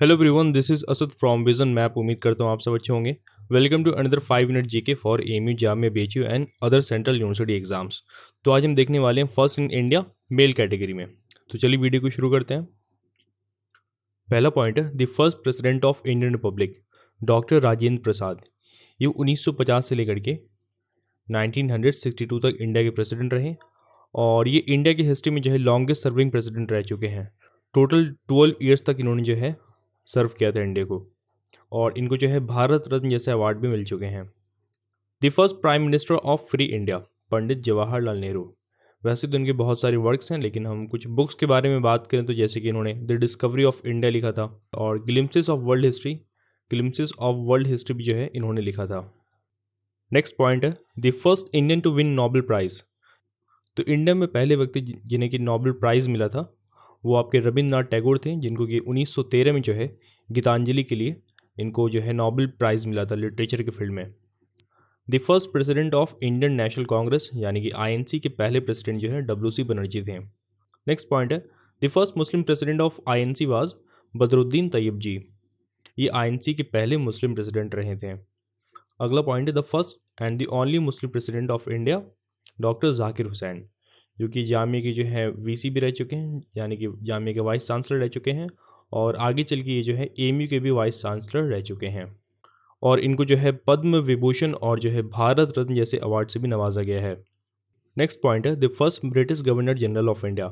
Hello everyone, this is Asad from Vision Map. उम्मीद करता हूँ आप सब अच्छे होंगे। Welcome to another 5 minute GK for MU जाम में BHU and other central university exams. तो आज हम देखने वाले हैं first in India male category में। तो चलिए वीडियो को शुरू करते हैं। पहला पॉइंट है the first president of Indian republic, doctor Rajendra Prasad. ये 1950 से लेकर के 1962 तक इंडिया के प्रेसिडेंट रहे और ये इंडिया की हिस्ट्री में जो है लॉन्गेस्ट सर्विंग प्रेसिडेंट रह चुके हैं। टोटल 12 ईयर्स तक इन्होंने जो है सर्व किया था इंडिया को और इनको जो है भारत रत्न जैसे अवार्ड भी मिल चुके हैं। The first prime minister of free India, Pandit Jawaharlal Nehru. वैसे तो इनके बहुत सारे वर्क्स हैं, लेकिन हम कुछ बुक्स के बारे में बात करें तो जैसे कि इन्होंने द डिस्कवरी ऑफ इंडिया लिखा था और glimpses of world history, glimpses of world history भी जो है इन्होंने लिखा था। नेक्स्ट पॉइंट है the first Indian to win Nobel prize. तो इंडिया में पहले व्यक्ति जिन्हें कि नोबेल प्राइज़ मिला था वो आपके रविंद्रनाथ टैगोर थे, जिनको कि 1913 में जो है गीतांजलि के लिए इनको जो है नोबेल प्राइज़ मिला था लिटरेचर के फील्ड में। The first president of Indian national Congress यानी कि आईएनसी के पहले प्रेसिडेंट जो है डब्ल्यूसी बनर्जी थे। नेक्स्ट पॉइंट है the first Muslim president of INC was Badruddin Tyabji. ये आईएनसी के पहले मुस्लिम प्रेसिडेंट रहे थे। अगला पॉइंट है the first and the only Muslim president of India, doctor Zakir Hussain, जो कि जामिया के जो है वीसी भी रह चुके हैं, यानी कि जामिया के वाइस चांसलर रह चुके हैं और आगे चल के ये जो है एमयू के भी वाइस चांसलर रह चुके हैं और इनको जो है पद्म विभूषण और जो है भारत रत्न जैसे अवार्ड से भी नवाजा गया है। नेक्स्ट पॉइंट है the first British governor general of India,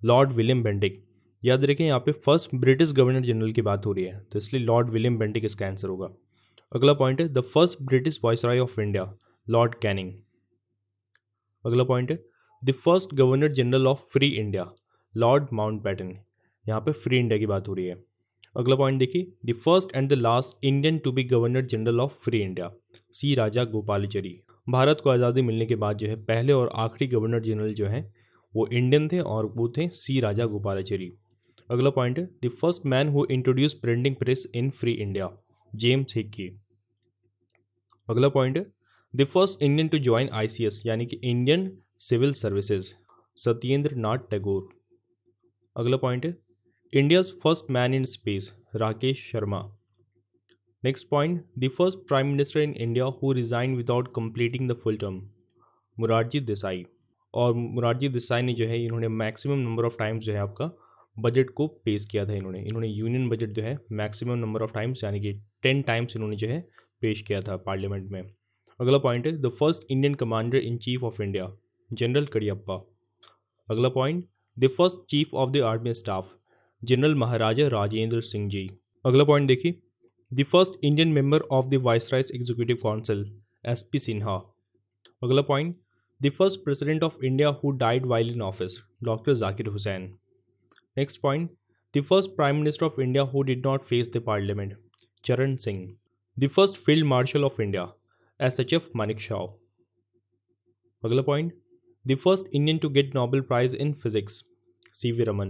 Lord William Bentinck. याद रखें यहाँ पे फर्स्ट ब्रिटिश गवर्नर जनरल की बात हो रही है, तो इसलिए लॉर्ड विलियम बेंटिक इसका आंसर होगा। अगला पॉइंट है the first British viceroy of India, Lord Canning. अगला पॉइंट है the first governor general of free India, Lord Mountbatten. यहाँ पे फ्री इंडिया की बात हो रही है। अगला पॉइंट देखिए the first and the last Indian to be governor general of free India, C Rajagopalachari. Bharat को आज़ादी मिलने के बाद जो है पहले और आखिरी गवर्नर जनरल जो है वो इंडियन थे और वो थे सी राजा गोपालाचारी। अगला पॉइंट है the first man who introduce printing press in free India, James Hickey. अगला पॉइंट है the first Indian to join ICS यानी कि Indian civil services, Satyendra Nath Tagore. अगला पॉइंट है India's first man in space, Rakesh Sharma. Next point the first prime minister in India who resign without completing the full term, Morarji Desai. और मुरारजी देसाई ने जो है इन्होंने मैक्सिमम नंबर ऑफ टाइम्स जो है आपका बजट को पेश किया था। इन्होंने यूनियन बजट जो है मैक्सिमम नंबर ऑफ टाइम्स यानी कि 10 टाइम्स इन्होंने जो है पेश किया था पार्लियामेंट में। अगला पॉइंट है the first Indian commander in chief of India, general Cariappa. अगला point the first chief of the army staff, general Maharaja Rajendra Singh ji. अगला पॉइंट देखिए the first Indian member of the viceroy's executive council, SP Sinha. अगला point the first president of India who died while in office, doctor Zakir Hussain. Next point the first prime minister of India who did not face the parliament, Charan Singh. The first field marshal of India, SHF Manekshaw. अगला point the first Indian to get Nobel prize in physics, CV Raman.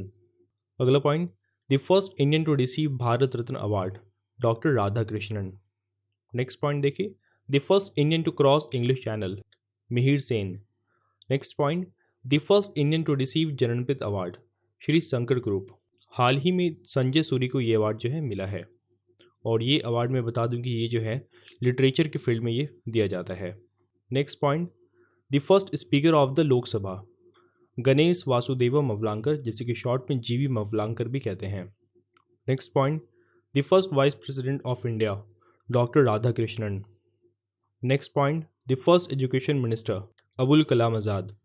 अगला point the first Indian to receive Bharat Ratna award, doctor Radhakrishnan. Next point देखिए the first Indian to cross English channel, Mihir Sen. Next point the first Indian to receive Jnanpith award, Shri Shankar Kurup. हाल ही में संजय सूरी को ये award जो है मिला है और ये अवार्ड मैं बता दूं कि ये जो है लिटरेचर के फील्ड में ये दिया जाता है। Next point the first speaker of the Lok Sabha, Ganesh Vasudev Mavalankar, जिसे कि शॉर्ट में जीवी मवलांकर भी कहते हैं। Next point the first vice president of India, doctor Radhakrishnan. Next point the first education minister, Abul Kalam Azad.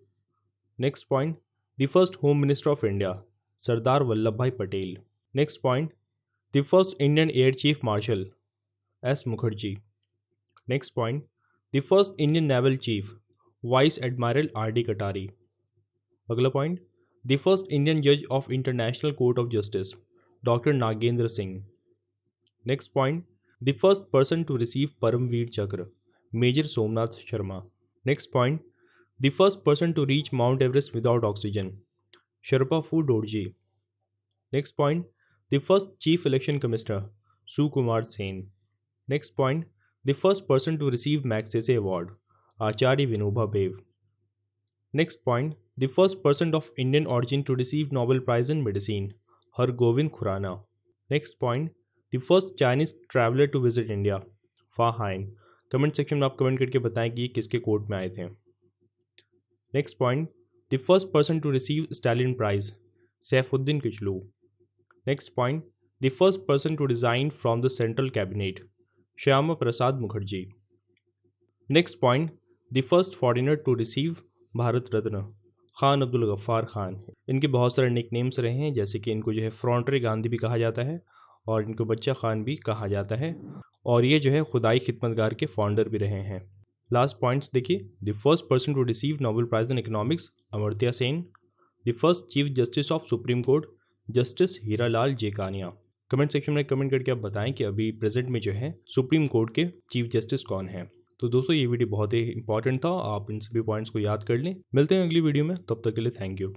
Next point the first home minister of India, Sardar Vallabh Bhai Patel. Next point the first Indian air chief marshal, S Mukherjee. Next point the first Indian naval chief, vice admiral R D Katari. अगला point the first Indian जज of international court of justice, doctor Nagendra Singh. Next point the first person to receive Paramvir Chakra, major Somnath Sharma. Next point the first person to reach mount Everest without oxygen, Sherpa Phu Dorji. Next point the first chief election commissioner, Sukumar Sen. Next point the first person to receive Magsaysay award, Acharya Vinoba Bhave. Next point the first person of Indian origin to receive Nobel prize in medicine, Hargobind Khorana. Next point the first Chinese traveller to visit India, Fa Hien. Comment section में आप comment करके बताएं कि ये किसके court में आए थे। Next point, the first person to receive Stalin prize, Saifuddin Kitchlew. Next point, the first person to resign from the central cabinet, Shyama Prasad Mukherjee. Next point, the first foreigner to receive Bharat Ratna, Khan Abdul Ghaffar Khan. इनके बहुत सारे निक नेम्स रहे हैं, जैसे कि इनको जो है फ्रॉन्टरी गांधी भी कहा जाता है और इनको बच्चा खान भी कहा जाता है, और ये जो है खुदाई खिदमतगार के फाउंडर भी रहे हैं। लास्ट पॉइंट्स देखिए, the first person to receive Nobel prize in economics, Amartya Sen. The first chief justice of supreme court, justice Hiralal Kania. Comment section में कमेंट करके आप बताएं कि अभी प्रेजेंट में जो है सुप्रीम कोर्ट के चीफ जस्टिस कौन है। तो दोस्तों ये वीडियो बहुत ही इंपॉर्टेंट था, आप इन सभी पॉइंट्स को याद कर लें। मिलते हैं अगली वीडियो में, तब तक के लिए थैंक यू।